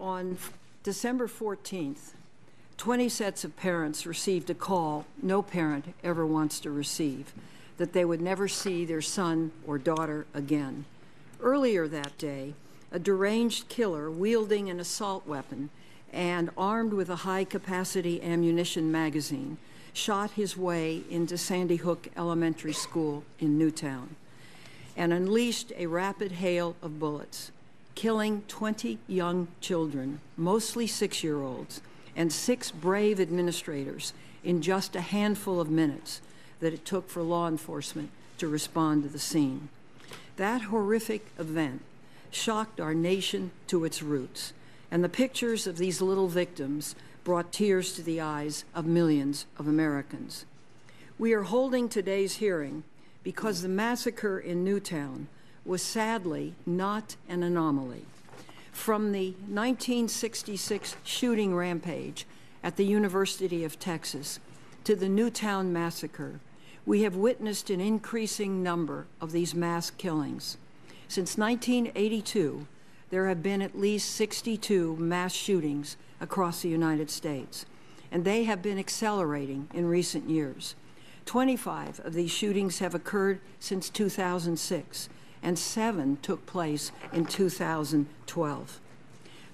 On December 14th, 20 sets of parents received a call no parent ever wants to receive, that they would never see their son or daughter again. Earlier that day, a deranged killer wielding an assault weapon and armed with a high-capacity ammunition magazine shot his way into Sandy Hook Elementary School in Newtown and unleashed a rapid hail of bullets, killing 20 young children, mostly 6-year-olds, and 6 brave administrators in just a handful of minutes that it took for law enforcement to respond to the scene. That horrific event shocked our nation to its roots, and the pictures of these little victims brought tears to the eyes of millions of Americans. We are holding today's hearing because the massacre in Newtown was sadly not an anomaly. From the 1966 shooting rampage at the University of Texas to the Newtown massacre, we have witnessed an increasing number of these mass killings. Since 1982, there have been at least 62 mass shootings across the United States, and they have been accelerating in recent years. 25 of these shootings have occurred since 2006, and 7 took place in 2012.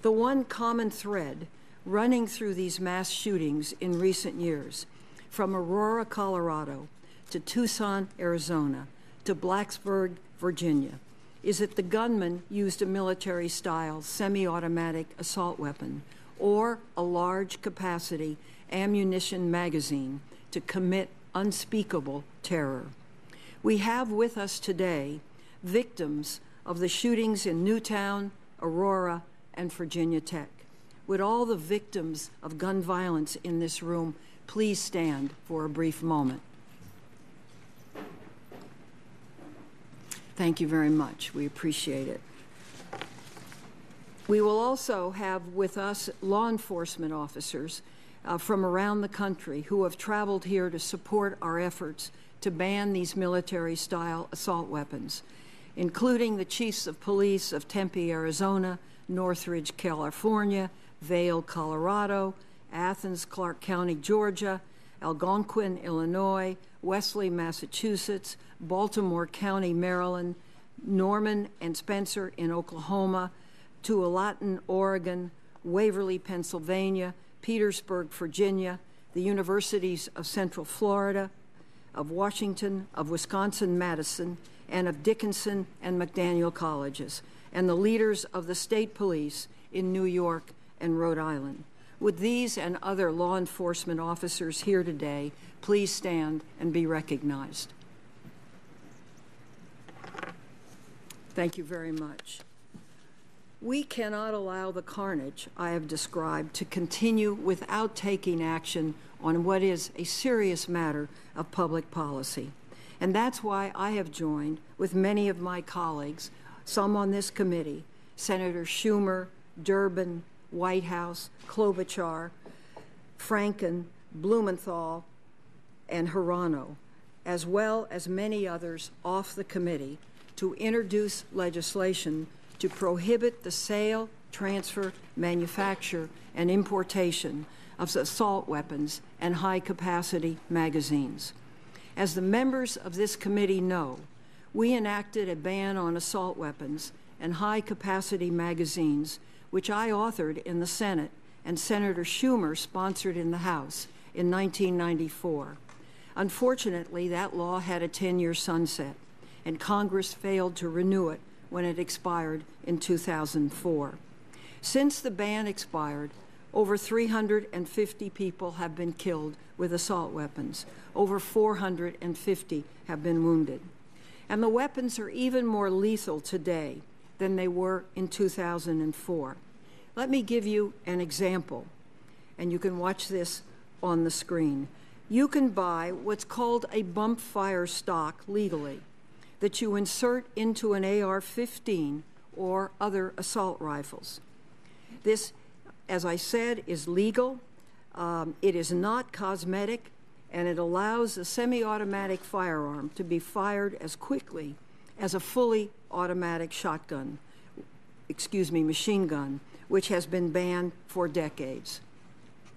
The one common thread running through these mass shootings in recent years, from Aurora, Colorado, to Tucson, Arizona, to Blacksburg, Virginia, is that the gunman used a military-style semi-automatic assault weapon or a large-capacity ammunition magazine to commit unspeakable terror. We have with us today victims of the shootings in Newtown, Aurora, and Virginia Tech. Would all the victims of gun violence in this room please stand for a brief moment? Thank you very much. We appreciate it. We will also have with us law enforcement officers from around the country who have traveled here to support our efforts to ban these military-style assault weapons, including the chiefs of police of Tempe, Arizona, Northridge, California, Vail, Colorado, Athens, Clark County, Georgia, Algonquin, Illinois, Wesley, Massachusetts, Baltimore County, Maryland, Norman and Spencer in Oklahoma, Tualatin, Oregon, Waverly, Pennsylvania, Petersburg, Virginia, the universities of Central Florida, of Washington, of Wisconsin-Madison, and of Dickinson and McDaniel colleges, and the leaders of the state police in New York and Rhode Island. Would these and other law enforcement officers here today please stand and be recognized? Thank you very much. We cannot allow the carnage I have described to continue without taking action on what is a serious matter of public policy. And that's why I have joined with many of my colleagues, some on this committee, Senator Schumer, Durbin, Whitehouse, Klobuchar, Franken, Blumenthal, and Hirano, as well as many others off the committee, to introduce legislation to prohibit the sale, transfer, manufacture, and importation of assault weapons and high-capacity magazines. As the members of this committee know, we enacted a ban on assault weapons and high-capacity magazines, which I authored in the Senate and Senator Schumer sponsored in the House in 1994. Unfortunately, that law had a 10-year sunset, and Congress failed to renew it when it expired in 2004. Since the ban expired, over 350 people have been killed with assault weapons. Over 450 have been wounded. And the weapons are even more lethal today than they were in 2004. Let me give you an example, and you can watch this on the screen. You can buy what's called a bump fire stock legally that you insert into an AR-15 or other assault rifles. This, as I said, is legal. It is not cosmetic, and it allows a semi-automatic firearm to be fired as quickly as a fully automatic shotgun machine gun, which has been banned for decades.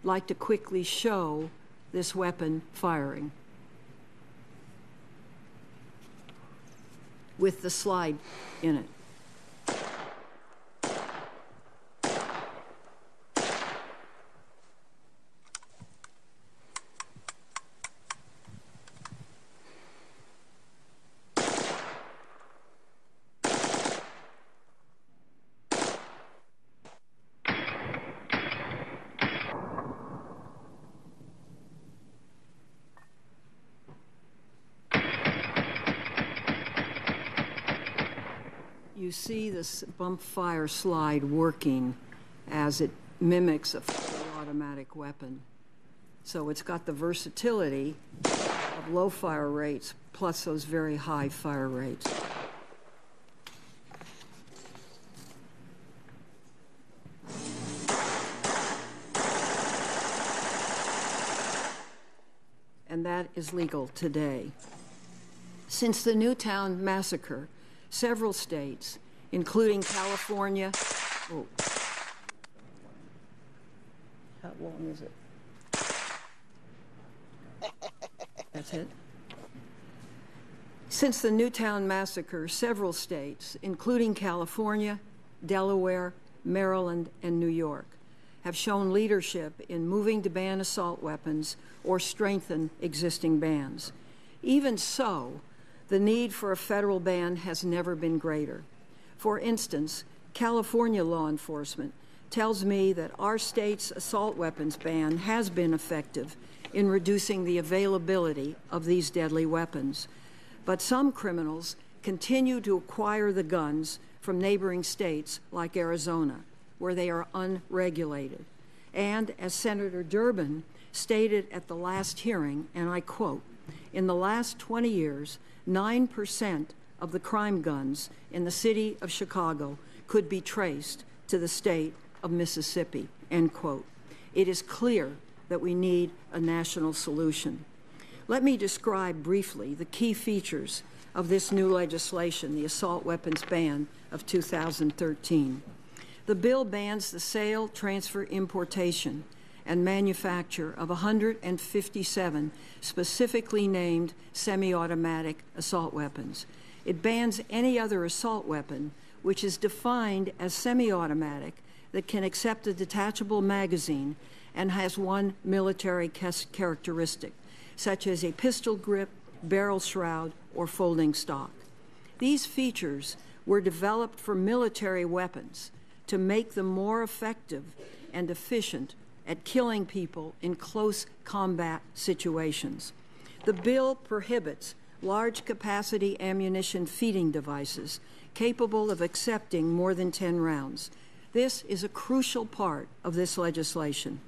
I'd like to quickly show this weapon firing with the slide in it. You see this bump fire slide working as it mimics a fully automatic weapon. So it's got the versatility of low fire rates plus those very high fire rates. And that is legal today. Since the Newtown massacre, several states, including California, how long is it? That's it? Since the Newtown massacre, several states, including California, Delaware, Maryland, and New York, have shown leadership in moving to ban assault weapons or strengthen existing bans. Even so, the need for a federal ban has never been greater. For instance, California law enforcement tells me that our state's assault weapons ban has been effective in reducing the availability of these deadly weapons. But some criminals continue to acquire the guns from neighboring states like Arizona, where they are unregulated. And as Senator Durbin stated at the last hearing, and I quote, "In the last 20 years, 9% of the crime guns in the city of Chicago could be traced to the state of Mississippi," end quote. It is clear that we need a national solution. Let me describe briefly the key features of this new legislation, the assault weapons ban of 2013. The bill bans the sale, transfer, importation, and manufacture of 157 specifically named semi-automatic assault weapons. It bans any other assault weapon which is defined as semi-automatic that can accept a detachable magazine and has one military characteristic, such as a pistol grip, barrel shroud, or folding stock. These features were developed for military weapons to make them more effective and efficient at killing people in close combat situations. The bill prohibits large capacity ammunition feeding devices capable of accepting more than 10 rounds. This is a crucial part of this legislation.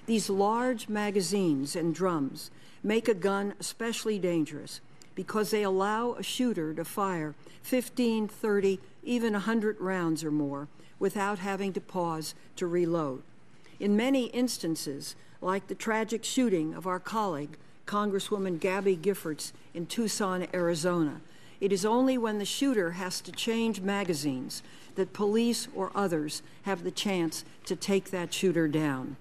These large magazines and drums make a gun especially dangerous because they allow a shooter to fire 15, 30, even 100 rounds or more without having to pause to reload. In many instances, like the tragic shooting of our colleague, Congresswoman Gabby Giffords in Tucson, Arizona, it is only when the shooter has to change magazines that police or others have the chance to take that shooter down.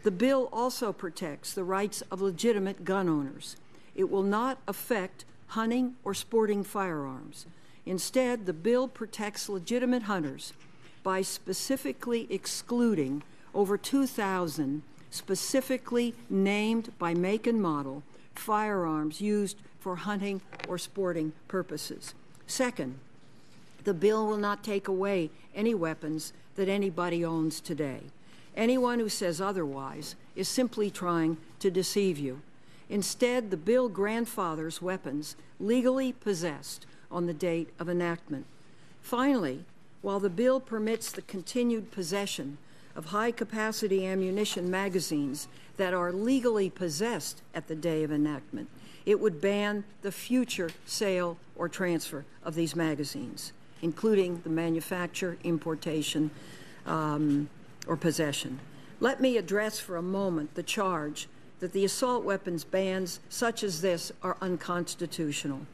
The bill also protects the rights of legitimate gun owners. It will not affect hunting or sporting firearms. Instead, the bill protects legitimate hunters by specifically excluding over 2,000 specifically named by make and model firearms used for hunting or sporting purposes. Second, the bill will not take away any weapons that anybody owns today. Anyone who says otherwise is simply trying to deceive you. Instead, the bill grandfathers weapons legally possessed on the date of enactment. Finally, while the bill permits the continued possession of high-capacity ammunition magazines that are legally possessed at the day of enactment, it would ban the future sale or transfer of these magazines, including the manufacture, importation, or possession. Let me address for a moment the charge that the assault weapons bans such as this are unconstitutional.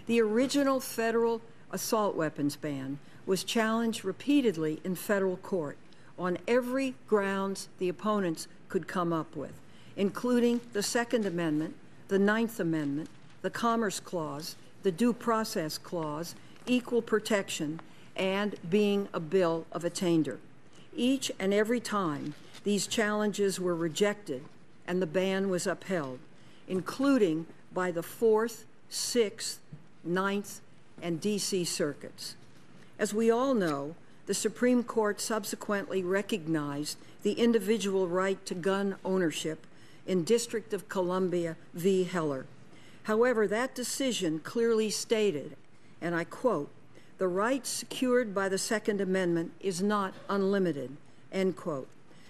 The original federal assault weapons ban was challenged repeatedly in federal court on every grounds the opponents could come up with, including the Second Amendment, the Ninth Amendment, the Commerce Clause, the Due Process Clause, equal protection, and being a bill of attainder. Each and every time, these challenges were rejected and the ban was upheld, including by the Fourth, Sixth, Ninth, and D.C. circuits. As we all know, the Supreme Court subsequently recognized the individual right to gun ownership in District of Columbia v. Heller. However, that decision clearly stated, and I quote, "The right secured by the Second Amendment is not unlimited," end quote.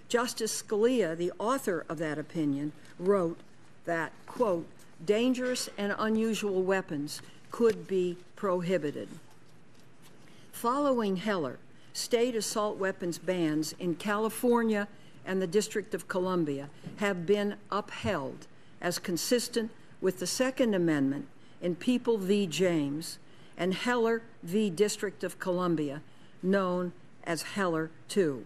Justice Scalia, the author of that opinion, wrote that, quote, "Dangerous and unusual weapons could be prohibited." Following Heller, state assault weapons bans in California and the District of Columbia have been upheld as consistent with the Second Amendment in People v. James and Heller v. District of Columbia, known as Heller II.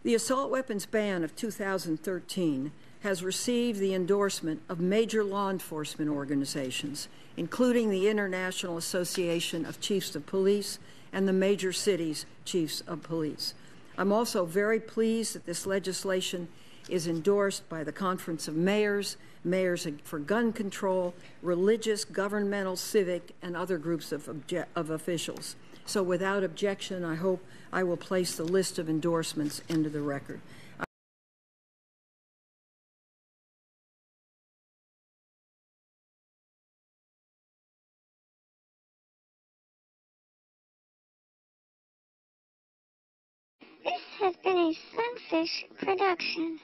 The assault weapons ban of 2013 has received the endorsement of major law enforcement organizations, including the International Association of Chiefs of Police and the Major Cities Chiefs of Police. I'm also very pleased that this legislation is endorsed by the Conference of Mayors, Mayors for Gun Control, religious, governmental, civic, and other groups of officials. So without objection, I hope I will place the list of endorsements into the record. This has been a Sunfish production.